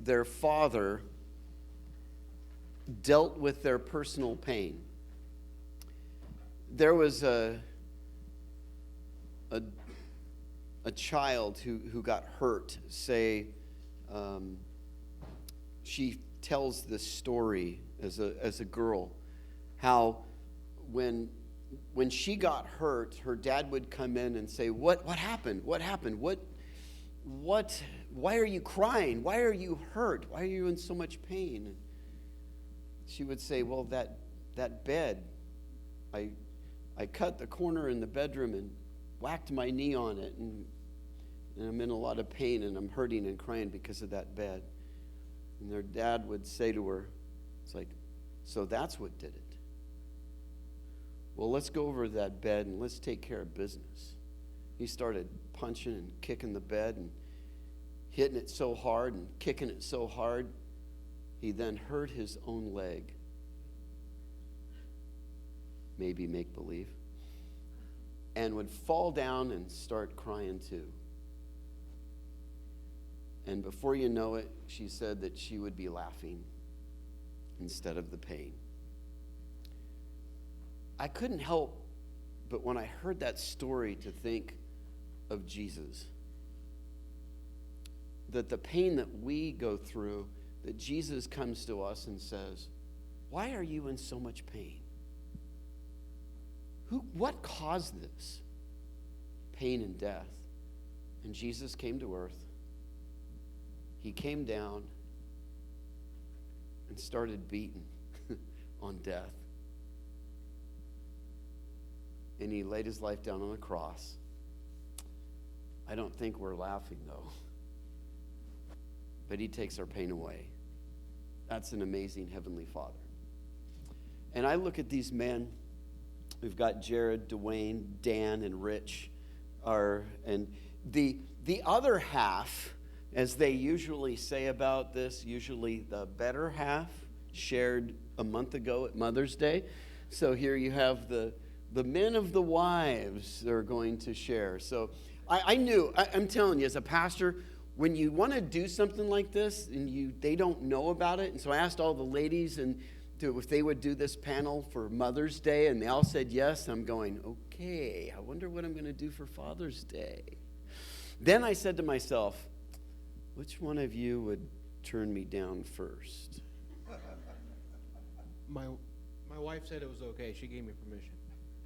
their father dealt with their personal pain. There was a child who got hurt. Say, she tells this story as a girl, how when she got hurt, her dad would come in and say, what happened? What happened? Why are you crying? Why are you hurt? Why are you in so much pain? And she would say, well, that bed, I cut the corner in the bedroom and whacked my knee on it, and I'm in a lot of pain, and I'm hurting and crying because of that bed. And their dad would say to her, it's like, so that's what did it. Well, let's go over to that bed and let's take care of business. He started punching and kicking the bed and hitting it so hard and kicking it so hard, he then hurt his own leg. Maybe make believe. And would fall down and start crying too. And before you know it, she said that she would be laughing instead of the pain. I couldn't help but when I heard that story to think of Jesus. That the pain that we go through, that Jesus comes to us and says, why are you in so much pain? What caused this? Pain and death. And Jesus came to earth. He came down and started beating on death. And he laid his life down on a cross. I don't think we're laughing, though. But he takes our pain away. That's an amazing Heavenly Father. And I look at these men. We've got Jared, Dwayne, Dan, and Rich. And the other half, as they usually say about this, usually the better half, shared a month ago at Mother's Day. So here you have the men of the wives that are going to share. So I'm telling you, as a pastor, when you want to do something like this and they don't know about it, and so I asked all the ladies if they would do this panel for Mother's Day, and they all said yes. I'm going, okay, I wonder what I'm going to do for Father's Day. Then I said to myself, which one of you would turn me down first? My wife said it was okay. She gave me permission.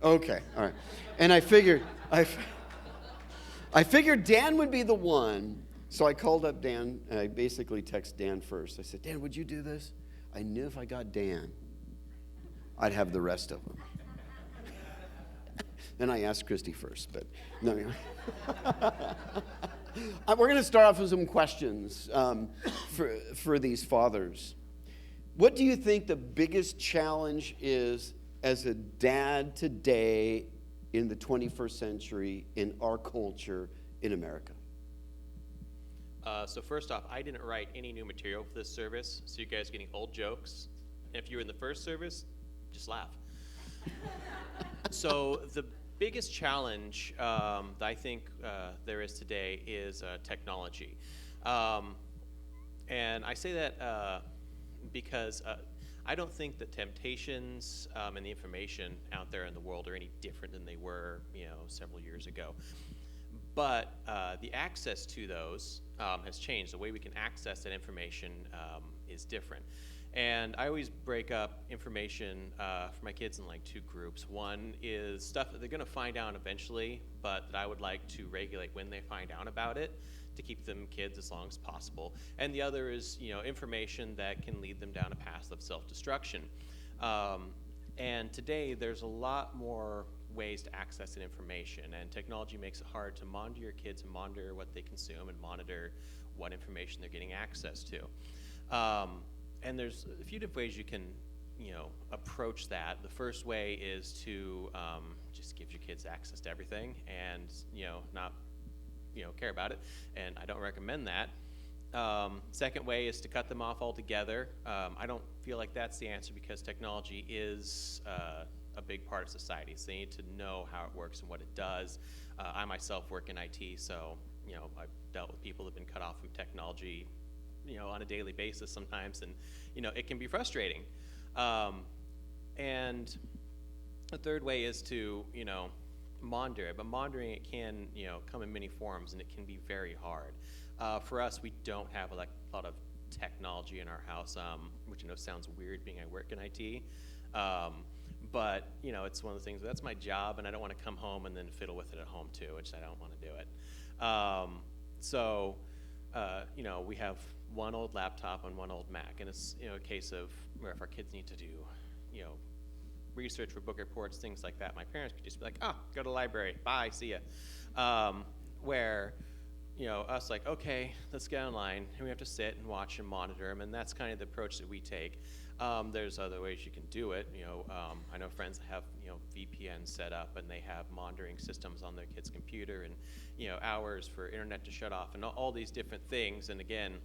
Okay, all right. And I figured Dan would be the one. So I called up Dan, and I basically texted Dan first. I said, Dan, would you do this? I knew if I got Dan, I'd have the rest of them. Then I asked Christy first, but no. We're going to start off with some questions for these fathers. What do you think the biggest challenge is as a dad today in the 21st century in our culture in America? So first off, I didn't write any new material for this service, so you guys are getting old jokes. If you were in the first service, just laugh. So the biggest challenge that I think there is today is technology. And I say that because I don't think the temptations and the information out there in the world are any different than they were, several years ago. But the access to those has changed. The way we can access that information is different. And I always break up information for my kids in like two groups. One is stuff that they're going to find out eventually, but that I would like to regulate when they find out about it to keep them kids as long as possible. And the other is, information that can lead them down a path of self-destruction. And today, there's a lot more ways to access that information, and technology makes it hard to monitor your kids and monitor what they consume and monitor what information they're getting access to. And there's a few different ways you can, approach that. The first way is to just give your kids access to everything and, not, care about it. And I don't recommend that. Second way is to cut them off altogether. I don't feel like that's the answer because technology is a big part of society. So they need to know how it works and what it does. I myself work in IT, so I've dealt with people that have been cut off from technology on a daily basis sometimes, and it can be frustrating. And the third way is to monitor it, but monitoring it can come in many forms, and it can be very hard. For us, we don't have a lot of technology in our house, which I know sounds weird being I work in IT. But it's one of the things that's my job, and I don't want to come home and then fiddle with it at home too, which I don't want to do it. We have one old laptop and one old Mac, and it's a case of where if our kids need to do research for book reports, things like that, my parents could just be like, go to the library, bye, see ya. Where us like, okay, let's get online, and we have to sit and watch and monitor them, and that's kind of the approach that we take. There's other ways you can do it. I know friends that have VPN set up, and they have monitoring systems on their kid's computer, and hours for internet to shut off, and all these different things. And again,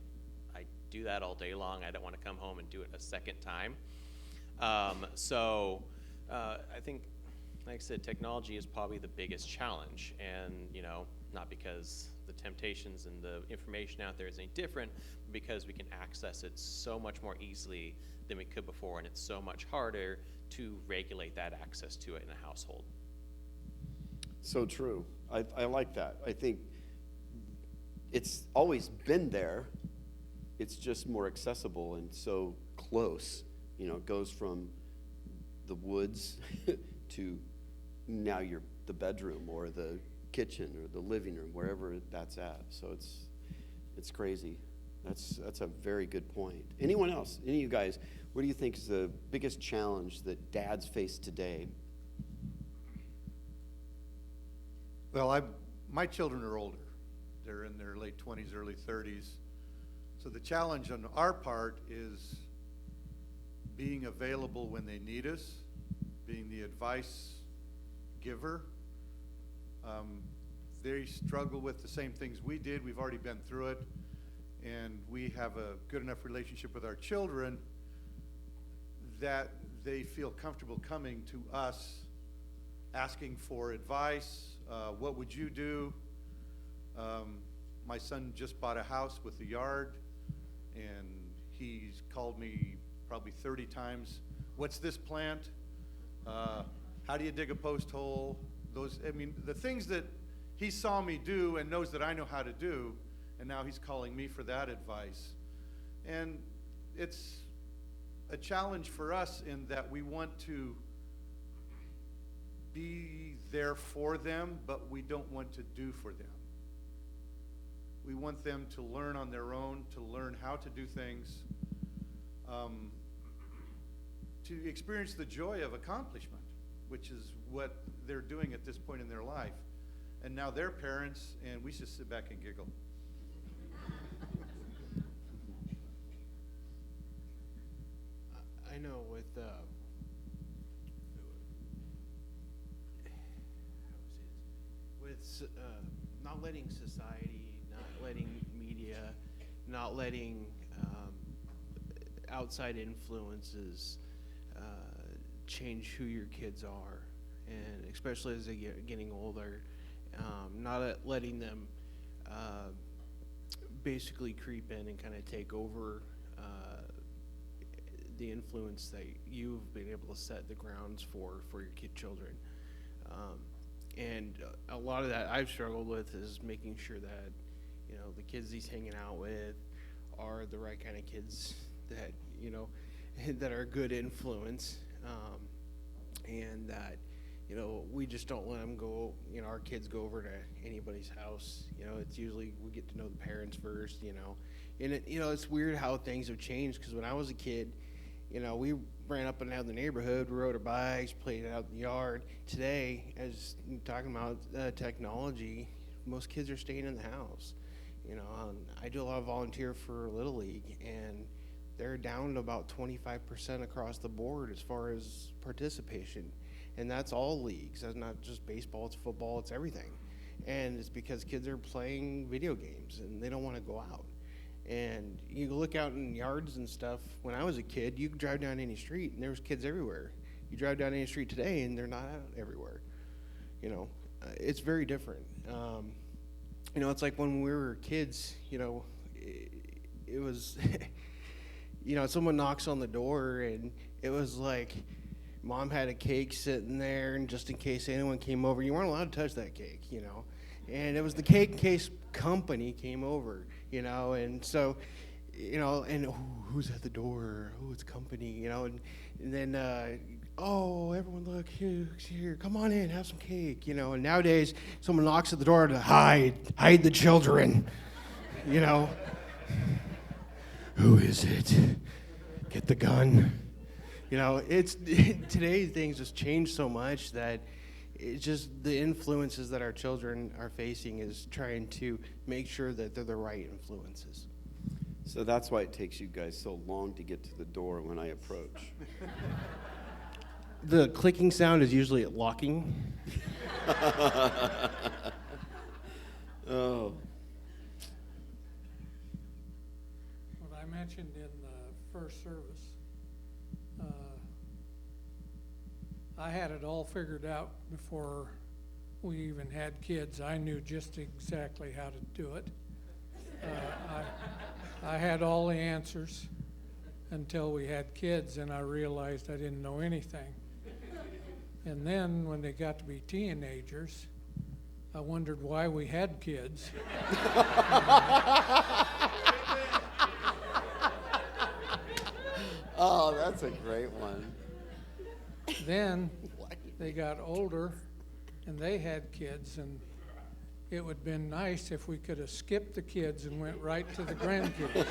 I do that all day long. I don't want to come home and do it a second time. I think, like I said, technology is probably the biggest challenge, and not because the temptations and the information out there is any different, but because we can access it so much more easily than we could before, and it's so much harder to regulate that access to it in a household. So true. I like that. I think it's always been there. It's just more accessible and so close. It goes from the woods to now the bedroom or the kitchen or the living room, wherever that's at. So it's crazy. That's a very good point. Anyone else? Any of you guys? What do you think is the biggest challenge that dads face today? Well, my children are older. They're in their late 20s, early 30s. So the challenge on our part is being available when they need us, being the advice giver. They struggle with the same things we did. We've already been through it, and we have a good enough relationship with our children that they feel comfortable coming to us, asking for advice. What would you do? My son just bought a house with a yard, and he's called me probably 30 times. What's this plant? How do you dig a post hole? The things that he saw me do and knows that I know how to do, and now he's calling me for that advice. And it's a challenge for us in that we want to be there for them, but we don't want to do for them. We want them to learn on their own, to learn how to do things, to experience the joy of accomplishment, which is what they're doing at this point in their life. And now they're parents, and we just sit back and giggle. I know with not letting society, not letting media, not letting outside influences change who your kids are, and especially as they get getting older, not letting them basically creep in and kind of take over the influence that you've been able to set the grounds for your children. And a lot of that I've struggled with is making sure that the kids he's hanging out with are the right kind of kids that that are a good influence, and that we just don't let them go. Our kids go over to anybody's house. It's usually we get to know the parents first. And it's weird how things have changed, because when I was a kid, we ran up and down the neighborhood, we rode our bikes, played out in the yard. Today, as you're talking about technology, most kids are staying in the house. I do a lot of volunteer for Little League, and they're down to about 25% across the board as far as participation. And that's all leagues. That's not just baseball, it's football, it's everything. And it's because kids are playing video games and they don't want to go out. And you look out in yards and stuff. When I was a kid, you could drive down any street and there was kids everywhere. You drive down any street today and they're not out everywhere. It's very different. It's like when we were kids, it was, someone knocks on the door, and it was like, Mom had a cake sitting there, and just in case anyone came over, you weren't allowed to touch that cake, And it was the cake case company came over, and so, and who's at the door? Oh, it's company, and then, everyone look, here, come on in, have some cake, And nowadays, someone knocks at the door to hide the children, Who is it? Get the gun. It's today things just change so much that it's just the influences that our children are facing is trying to make sure that they're the right influences. So that's why it takes you guys so long to get to the door when I approach. The clicking sound is usually at locking. Oh. What I mentioned in the first service, I had it all figured out before we even had kids. I knew just exactly how to do it. I had all the answers until we had kids, and I realized I didn't know anything. And then when they got to be teenagers, I wondered why we had kids. Oh, that's a great one. Then they got older and they had kids, and it would have been nice if we could have skipped the kids and went right to the grandkids.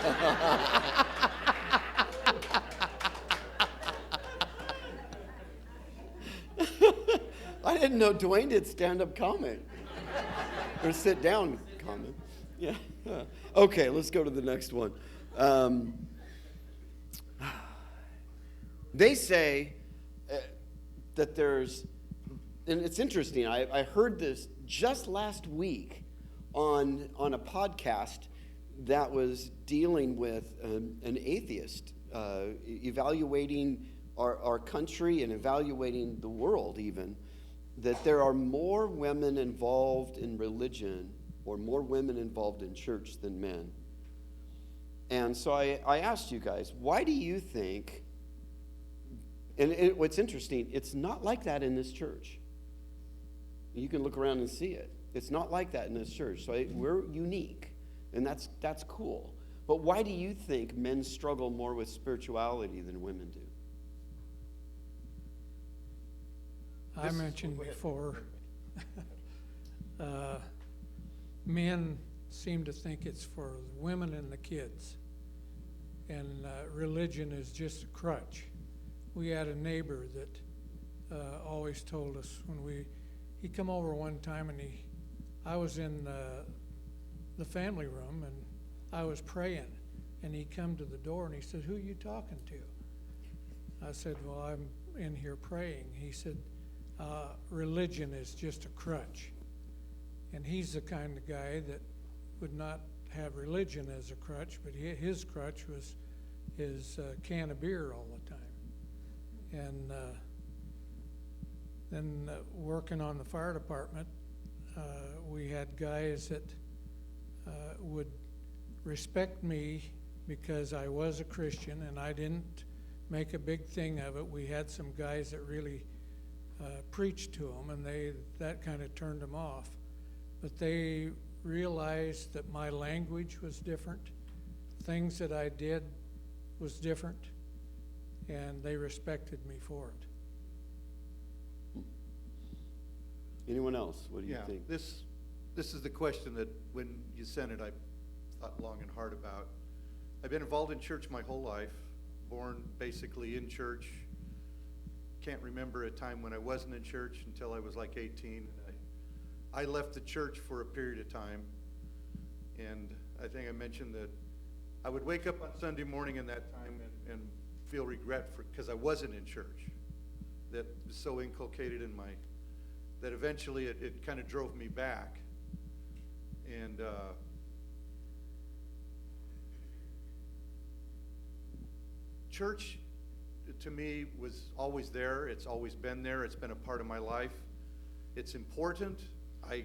I didn't know Dwayne did stand-up comment. Or sit-down comment. Yeah. Okay, let's go to the next one. They say that there's, and it's interesting, I heard this just last week on a podcast that was dealing with an atheist, evaluating our country and evaluating the world even, that there are more women involved in religion or more women involved in church than men. And so I asked you guys, why do you think, and what's interesting, it's not like that in this church. You can look around and see it. It's not like that in this church. So we're unique, and that's cool. But why do you think men struggle more with spirituality than women do? I mentioned before, men seem to think it's for the women and the kids, and religion is just a crutch. We had a neighbor that always told us when he come over one time, and I was in the family room, and I was praying, and he come to the door, and he said, "Who are you talking to?" I said, "Well, I'm in here praying." He said, "Religion is just a crutch." And he's the kind of guy that would not have religion as a crutch, but his crutch was his can of beer all the time. And then working on the fire department, we had guys that would respect me because I was a Christian and I didn't make a big thing of it. We had some guys that really preached to them, and that kind of turned them off. But they realized that my language was different, things that I did was different, and they respected me for it. Anyone else? What do you think? This is the question that when you sent it, I thought long and hard about. I've been involved in church my whole life, born basically in church. Can't remember a time when I wasn't in church until I was like 18. I left the church for a period of time, and I think I mentioned that I would wake up on Sunday morning in that time and feel regret because I wasn't in church. That was so inculcated in that eventually it kind of drove me back. And church to me was always there. It's always been there. It's been a part of my life. It's important. I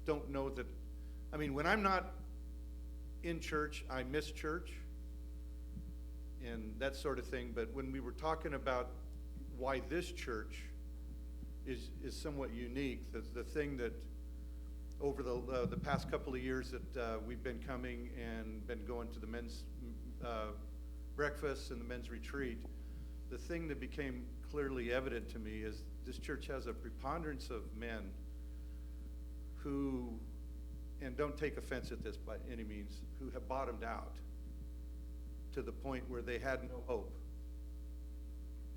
don't know that, when I'm not in church, I miss church. that sort of thing. But when we were talking about why this church is somewhat unique, the thing that over the past couple of years that we've been coming and been going to the men's breakfast and the men's retreat, the thing that became clearly evident to me is this church has a preponderance of men who, and don't take offense at this by any means, who have bottomed out to the point where they had no hope.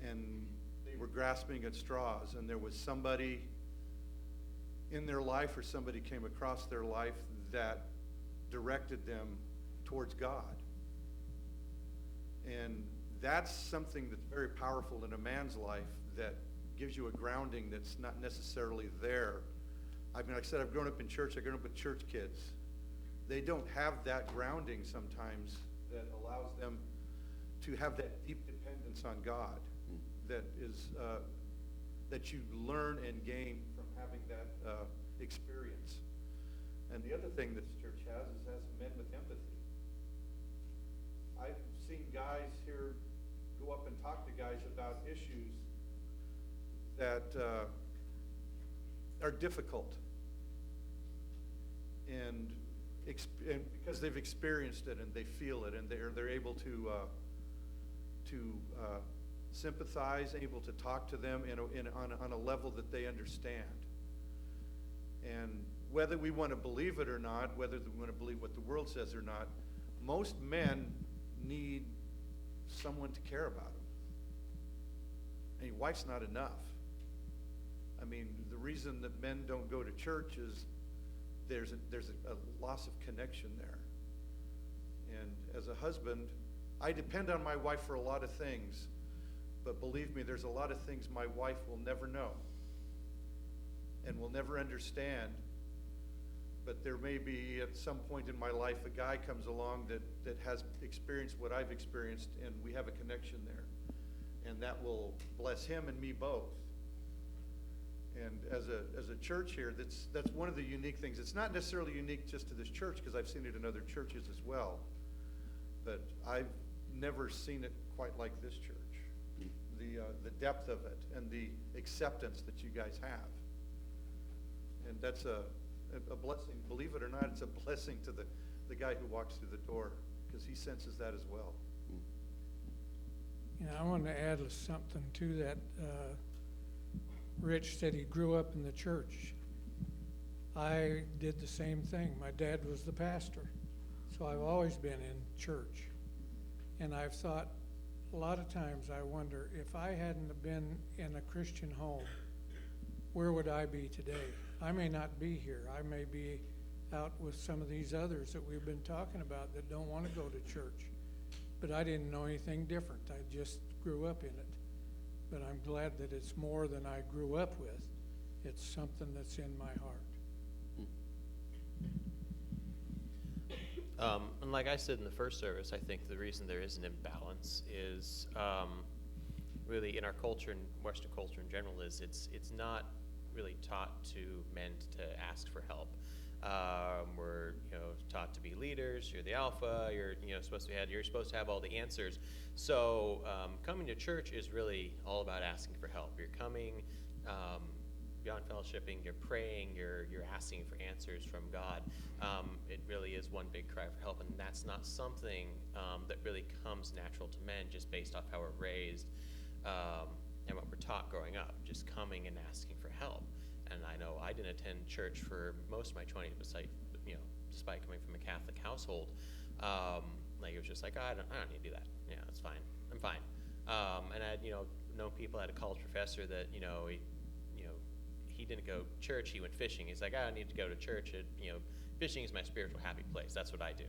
And they were grasping at straws, and there was somebody in their life or somebody came across their life that directed them towards God. And that's something that's very powerful in a man's life, that gives you a grounding that's not necessarily there. I mean, like I said, I've grown up in church. I've grown up with church kids. They don't have that grounding sometimes that allows them to have that deep dependence on God that is that you learn and gain from having that experience. And the other thing this church has men with empathy. I've seen guys here go up and talk to guys about issues that are difficult, and because they've experienced it and they feel it, and they're able to sympathize, able to talk to them on a level that they understand. And whether we want to believe it or not, whether we want to believe what the world says or not, most men need someone to care about them. And your wife's not enough. I mean, the reason that men don't go to church is there's a loss of connection there. And as a husband, I depend on my wife for a lot of things, but believe me, there's a lot of things my wife will never know and will never understand. But there may be at some point in my life a guy comes along that has experienced what I've experienced, and we have a connection there. And that will bless him and me both. And as a church here, that's one of the unique things. It's not necessarily unique just to this church, because I've seen it in other churches as well. But I've never seen it quite like this church. The depth of it and the acceptance that you guys have. And that's a blessing. Believe it or not, it's a blessing to the guy who walks through the door, because he senses that as well. You know, I want to add something to that. Rich said he grew up in the church. I did the same thing. My dad was the pastor, so I've always been in church. And I've thought a lot of times, I wonder, if I hadn't have been in a Christian home, where would I be today? I may not be here. I may be out with some of these others that we've been talking about that don't want to go to church. But I didn't know anything different. I just grew up in it. But I'm glad that it's more than I grew up with. It's something that's in my heart. And like I said in the first service, I think the reason there is an imbalance is really in our culture and Western culture in general is it's not really taught to men to ask for help. We're taught to be leaders. You're the alpha. You're supposed to have all the answers. So coming to church is really all about asking for help. You're coming beyond fellowshipping. You're praying. You're asking for answers from God. It really is one big cry for help, and that's not something that really comes natural to men just based off how we're raised and what we're taught growing up. Just coming and asking for help. And I know I didn't attend church for most of my 20s, despite coming from a Catholic household. It was just like, I don't need to do that. Yeah, it's fine. I'm fine. And I had, known people, I had a college professor that, he didn't go to church, he went fishing. He's like, I don't need to go to church. Fishing is my spiritual happy place. That's what I do.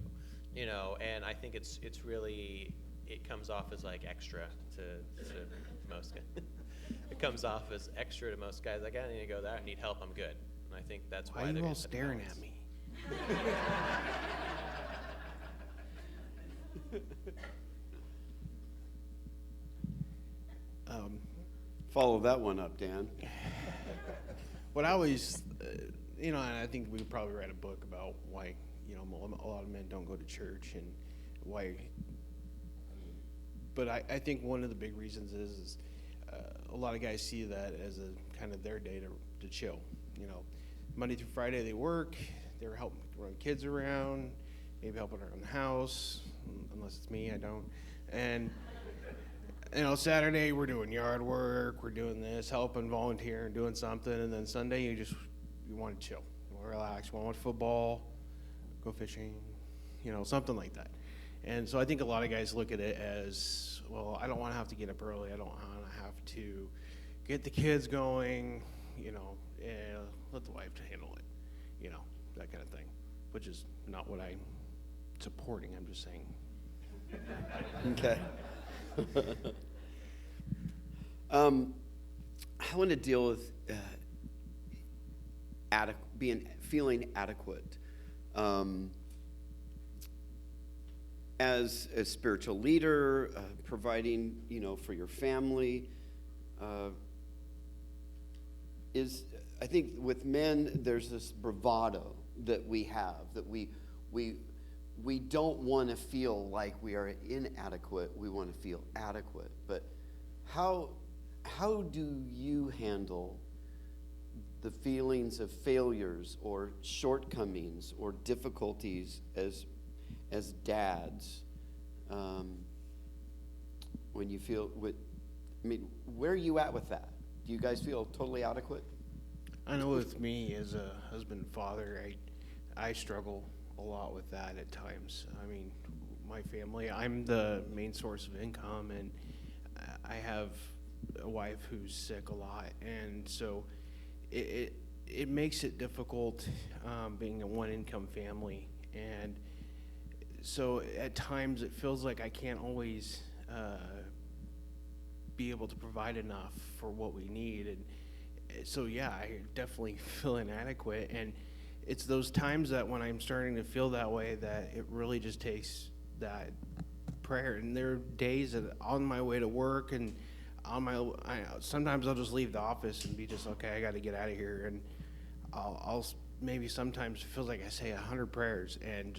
And I think it's really, it comes off as like extra to most guys. It comes off as extra to most guys. Like, I don't need to go there. I need help. I'm good. And I think that's why are you there all is a staring balance. at me? Follow that one up, Dan. What I always, and I think we could probably write a book about why, a lot of men don't go to church and why but I think one of the big reasons is a lot of guys see that as a kind of their day to chill. You know, Monday through Friday they work, they're helping run kids around, maybe helping around the house, unless it's me, I don't. And you know, Saturday we're doing yard work, we're doing this, helping, volunteering, doing something, and then Sunday you want to chill, you want to relax, you want to watch football, go fishing, you know, something like that. And so I think a lot of guys look at it as, well, I don't want to have to get up early, I don't want to have to get the kids going, you know, let the wife handle it, you know, that kind of thing, which is not what I'm supporting, I'm just saying. Okay. I want to deal with feeling adequate. As a spiritual leader, providing, you know, for your family, I think with men there's this bravado that we have, that we don't want to feel like we are inadequate. We want to feel adequate. But how do you handle the feelings of failures or shortcomings or difficulties as dads? When you feel, where are you at with that? Do you guys feel totally adequate? I know with me as a husband and father, I struggle a lot with that at times. I mean, my family, I'm the main source of income, and I have a wife who's sick a lot, and so it makes it difficult being a one-income family. And so at times it feels like I can't always be able to provide enough for what we need. And so, yeah, I definitely feel inadequate. And it's those times that when I'm starting to feel that way that it really just takes that prayer. And there are days that on my way to work and sometimes I'll just leave the office and be just, okay, I got to get out of here. And I'll maybe sometimes it feels like I say 100 prayers and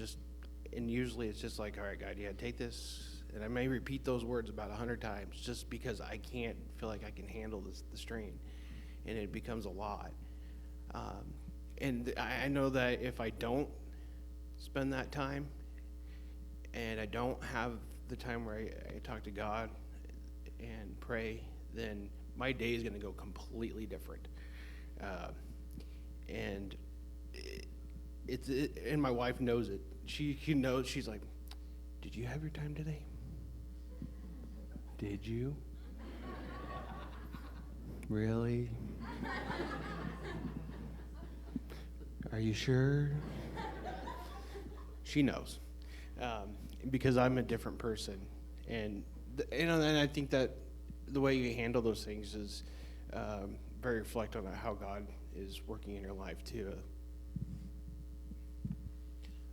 usually it's just like, all right, God, yeah, take this. And I may repeat those words about 100 times just because I can't feel like I can handle the strain. And it becomes a lot. And I know that if I don't spend that time and I don't have the time where I talk to God and pray, then my day is going to go completely different. And and my wife knows it. She knows. She's like, "Did you have your time today? Did you? Really? Are you sure?" She knows, because I'm a different person, and and I think that the way you handle those things is very reflective on how God is working in your life too.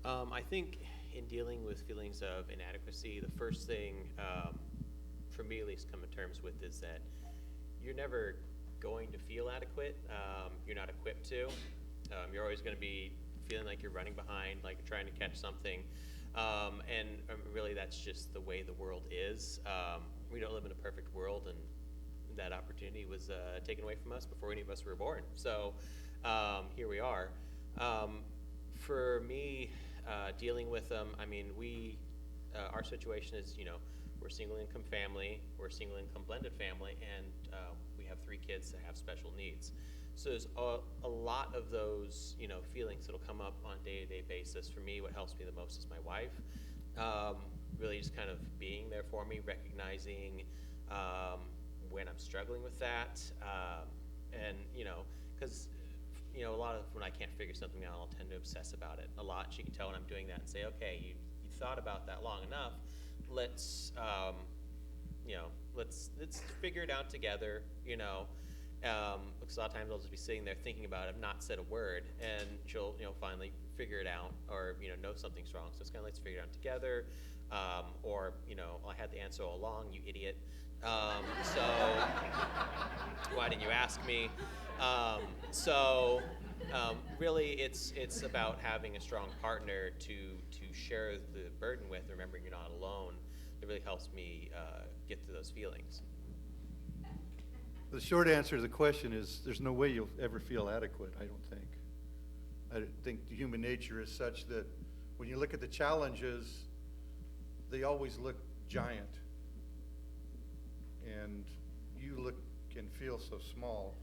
I think in dealing with feelings of inadequacy, the first thing, for me at least, come to terms with is that you're never going to feel adequate. You're not equipped to. You're always going to be feeling like you're running behind, like you're trying to catch something. And really that's just the way the world is. We don't live in a perfect world, and that opportunity was taken away from us before any of us were born. So here we are. For me, dealing with them, I mean, our situation is, we're a single income family, we're a single income blended family, and we have 3 kids that have special needs. So there's a lot of those, feelings that'll come up on a day-to-day basis. For me, what helps me the most is my wife. Really just kind of being there for me, recognizing when I'm struggling with that. And, because, a lot of when I can't figure something out, I'll tend to obsess about it a lot. She can tell when I'm doing that and say, okay, you thought about that long enough. Let's figure it out together, because a lot of times I'll just be sitting there thinking about it, not said a word, and she'll, finally figure it out, or, know something's wrong. So it's kind of let's figure it out together, or, I had the answer all along, you idiot. So why didn't you ask me? Really, it's about having a strong partner to share the burden with, remembering you're not alone. really helps me get through those feelings. The short answer to the question is there's no way you'll ever feel adequate, I don't think. I think human nature is such that when you look at the challenges, they always look giant. And you look and feel so small.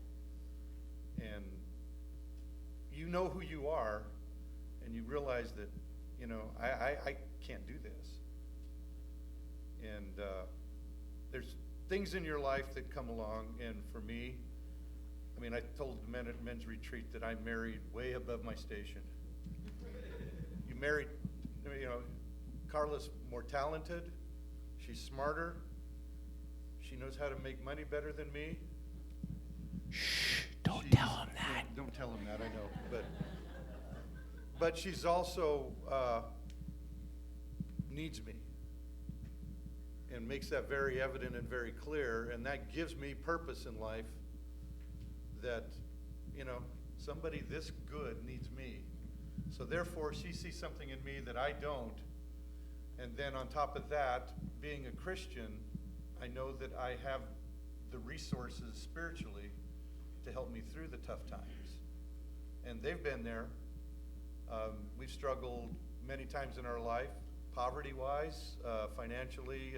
And you know who you are, and you realize that, you know, I can't do this. And there's things in your life that come along, and for me, I mean, I told the men at men's retreat that I married way above my station. You married, you know, Carla's more talented, she's smarter, she knows how to make money better than me. Shh, don't tell him that. Don't tell him that, I know. But she's also needs me and makes that very evident and very clear, and that gives me purpose in life that, you know, somebody this good needs me. So therefore, she sees something in me that I don't. And then on top of that, being a Christian, I know that I have the resources spiritually to help me through the tough times. And they've been there. We've struggled many times in our life, poverty-wise, financially,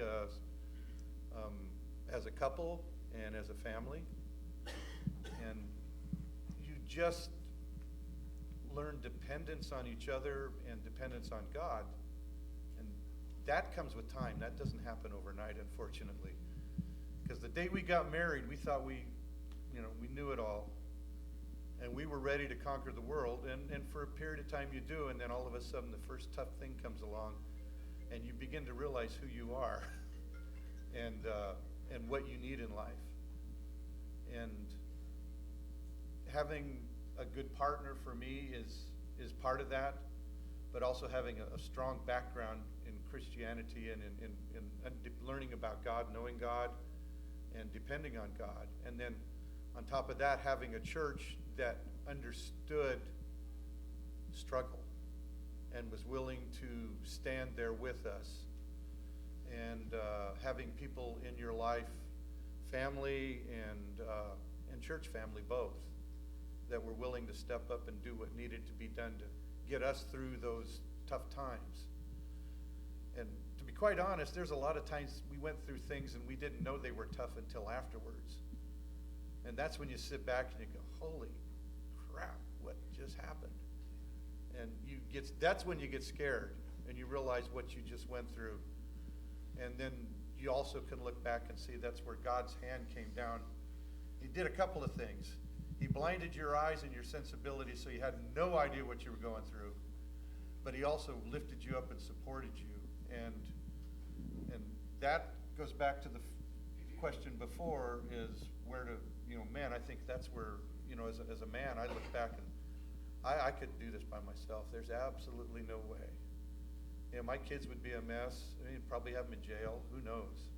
as a couple and as a family. And you just learn dependence on each other and dependence on God. And that comes with time. That doesn't happen overnight, unfortunately. Because the day we got married, we thought we knew it all. And we were ready to conquer the world. And for a period of time you do, and then all of a sudden the first tough thing comes along, and you begin to realize who you are and what you need in life. And having a good partner for me is part of that, but also having a strong background in Christianity and in learning about God, knowing God, and depending on God. And then on top of that, having a church that understood struggle and was willing to stand there with us. And having people in your life, family and church family both, that were willing to step up and do what needed to be done to get us through those tough times. And to be quite honest, there's a lot of times we went through things and we didn't know they were tough until afterwards. And that's when you sit back and you go, holy crap, what just happened? And that's when you get scared and you realize what you just went through. And then you also can look back and see that's where God's hand came down. He did a couple of things. He blinded your eyes and your sensibility so you had no idea what you were going through. But he also lifted you up and supported you. And that goes back to the question before, is where to, man, I think that's where, as a man, I look back and I couldn't do this by myself. There's absolutely no way. My kids would be a mess. Probably have them in jail. Who knows?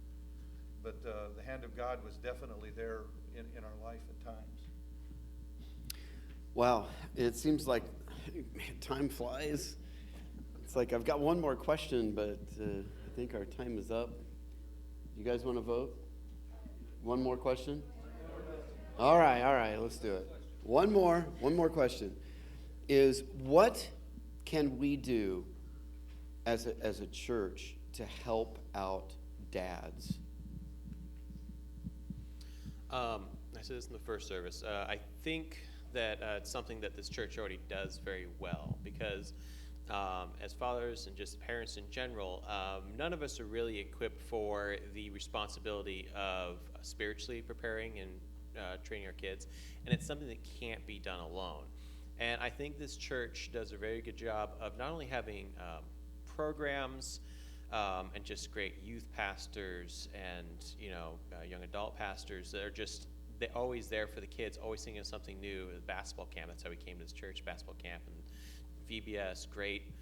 But the hand of God was definitely there in our life at times. Wow, it seems like time flies. It's like I've got one more question, but I think our time is up. You guys want to vote? One more question? All right, let's do it. One more question is, what can we do as a church to help out dads? I said this in the first service. I think that it's something that this church already does very well, because as fathers and just parents in general, none of us are really equipped for the responsibility of spiritually preparing and training our kids, and it's something that can't be done alone. And I think this church does a very good job of not only having programs and just great youth pastors and young adult pastors that are just they're always there for the kids, always thinking of something new. Basketball camp, that's how we came to this church, basketball camp, and VBS, great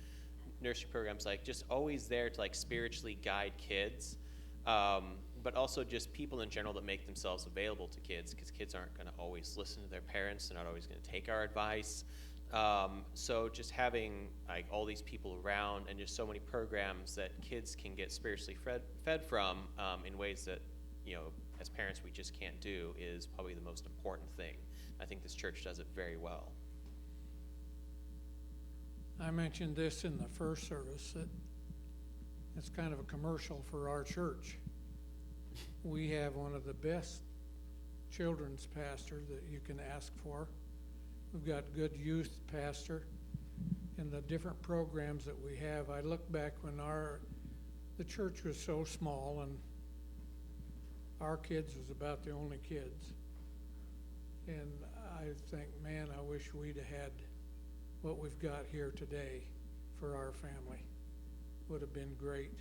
nursery programs, like just always there to like spiritually guide kids, but also just people in general that make themselves available to kids, because kids aren't going to always listen to their parents. They're not always going to take our advice. So just having like all these people around and just so many programs that kids can get spiritually fed from in ways that, as parents we just can't do is probably the most important thing. I think this church does it very well. I mentioned this in the first service, that it's kind of a commercial for our church. We have one of the best children's pastors that you can ask for. We've got good youth pastor, and the different programs that we have. I look back when the church was so small, and our kids was about the only kids. And I think, man, I wish we'd have had what we've got here today for our family. Would have been great.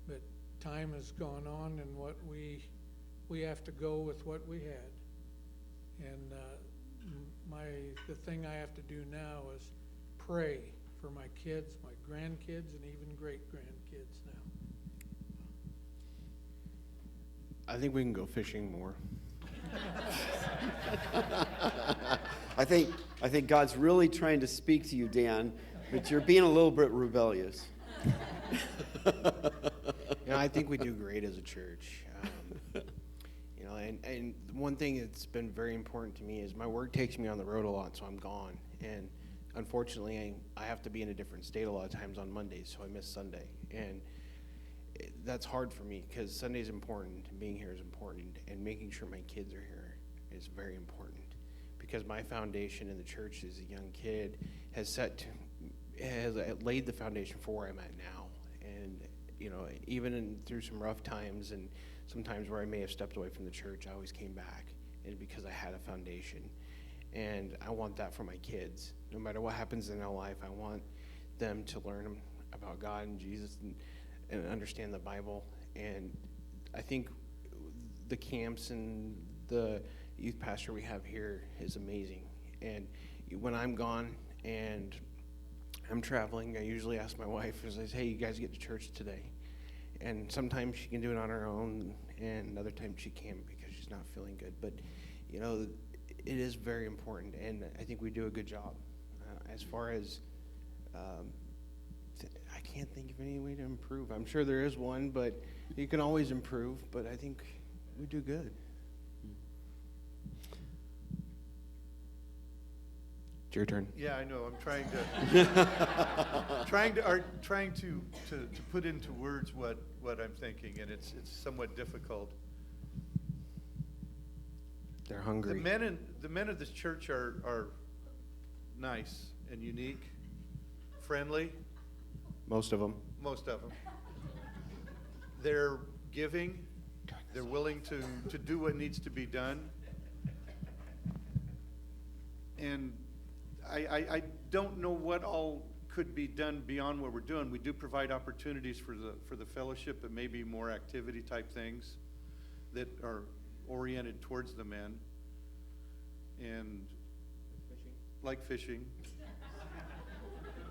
But time has gone on, and what we have to go with what we had. And the thing I have to do now is pray for my kids, my grandkids, and even great-grandkids now. I think we can go fishing more. I think God's really trying to speak to you, Dan, but you're being a little bit rebellious. I think we do great as a church. And one thing that's been very important to me is my work takes me on the road a lot, so I'm gone. And unfortunately, I have to be in a different state a lot of times on Mondays, so I miss Sunday. And that's hard for me because Sunday's important, and being here is important, and making sure my kids are here is very important. Because my foundation in the church as a young kid has laid the foundation for where I'm at now. And even through some rough times and sometimes where I may have stepped away from the church, I always came back, and because I had a foundation. And I want that for my kids. No matter what happens in their life, I want them to learn about God and Jesus and understand the Bible. And I think the camps and the youth pastor we have here is amazing. And when I'm gone and I'm traveling, I usually ask my wife, I say, hey, you guys get to church today. And sometimes she can do it on her own, and other times she can't because she's not feeling good. But, it is very important, and I think we do a good job. As far as, I can't think of any way to improve. I'm sure there is one, but you can always improve, but I think we do good. It's your turn. Yeah, I know. I'm trying to put into words what I'm thinking, and it's somewhat difficult. They're hungry. The men of this church are nice and unique, friendly. Most of them. They're giving. They're willing to do what needs to be done. And I don't know what all could be done beyond what we're doing. We do provide opportunities for the fellowship, but maybe more activity type things that are oriented towards the men. And like fishing.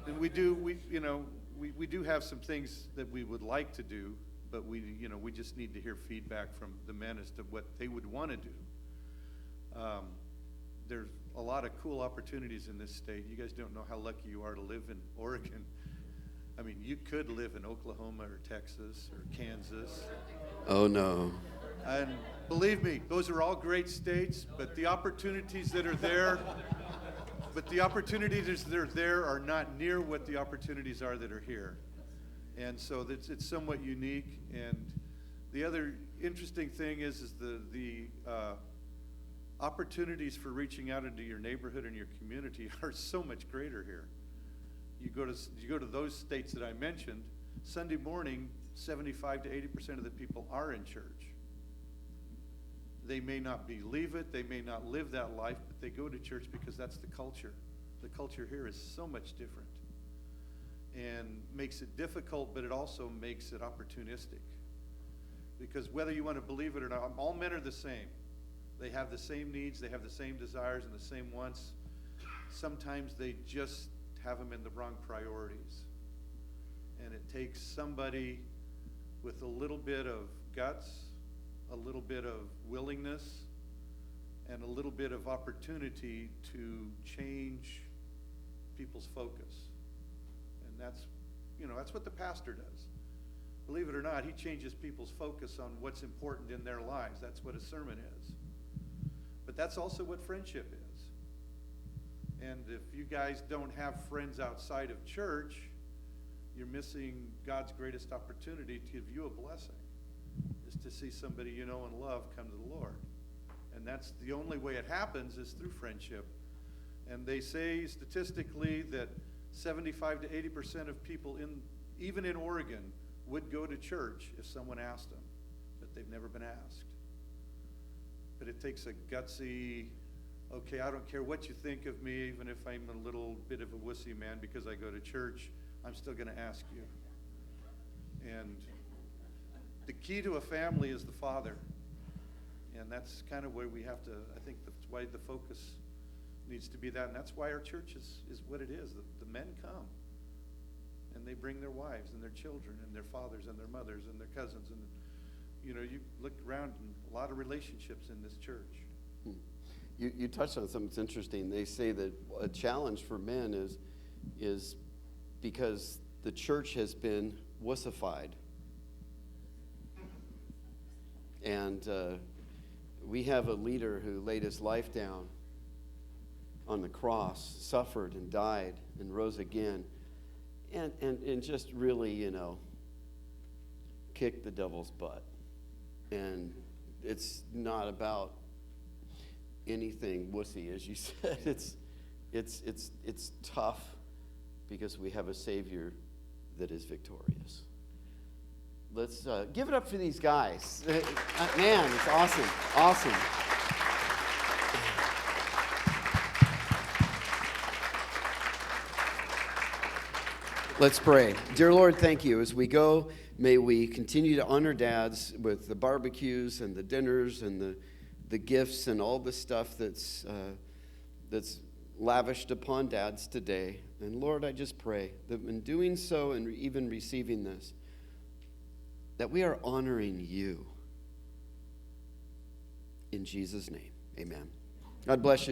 And we do have some things that we would like to do, but we just need to hear feedback from the men as to what they would want to do. There's a lot of cool opportunities in this state. You guys don't know how lucky you are to live in Oregon. I mean, you could live in Oklahoma or Texas or Kansas. Oh, no. And believe me, those are all great states, but the opportunities that are there, are not near what the opportunities are that are here. And so it's somewhat unique. And the other interesting thing is the opportunities for reaching out into your neighborhood and your community are so much greater here. You go to those states that I mentioned, Sunday morning, 75 to 80% of the people are in church. They may not believe it, they may not live that life, but they go to church because that's the culture. The culture here is so much different and makes it difficult, but it also makes it opportunistic. Because whether you want to believe it or not, all men are the same. They have the same needs, they have the same desires and the same wants. Sometimes they just have them in the wrong priorities. And it takes somebody with a little bit of guts, a little bit of willingness, and a little bit of opportunity to change people's focus. And that's, that's what the pastor does. Believe it or not, he changes people's focus on what's important in their lives. That's what a sermon is. But that's also what friendship is. And if you guys don't have friends outside of church, you're missing God's greatest opportunity to give you a blessing, is to see somebody you know and love come to the Lord. And that's the only way it happens, is through friendship. And they say statistically that 75 to 80% of people, even in Oregon, would go to church if someone asked them, but they've never been asked. But it takes a gutsy, okay, I don't care what you think of me, even if I'm a little bit of a wussy man because I go to church, I'm still going to ask you. And the key to a family is the father. And that's kind of where we have to, I think that's why the focus needs to be that. And that's why our church is what it is. The men come. And they bring their wives and their children and their fathers and their mothers and their cousins. And, you look around and a lot of relationships in this church. You touched on something that's interesting. They say that a challenge for men is because the church has been wussified. And we have a leader who laid his life down on the cross, suffered and died and rose again, and just really, kicked the devil's butt. And it's not about anything wussy, as you said. It's tough because we have a Savior that is victorious. Let's give it up for these guys. Man, it's awesome. Awesome. Let's pray. Dear Lord, thank you. As we go, may we continue to honor dads with the barbecues and the dinners and the gifts and all the stuff that's lavished upon dads today. And Lord, I just pray that in doing so and even receiving this, that we are honoring you. In Jesus' name, amen. God bless you.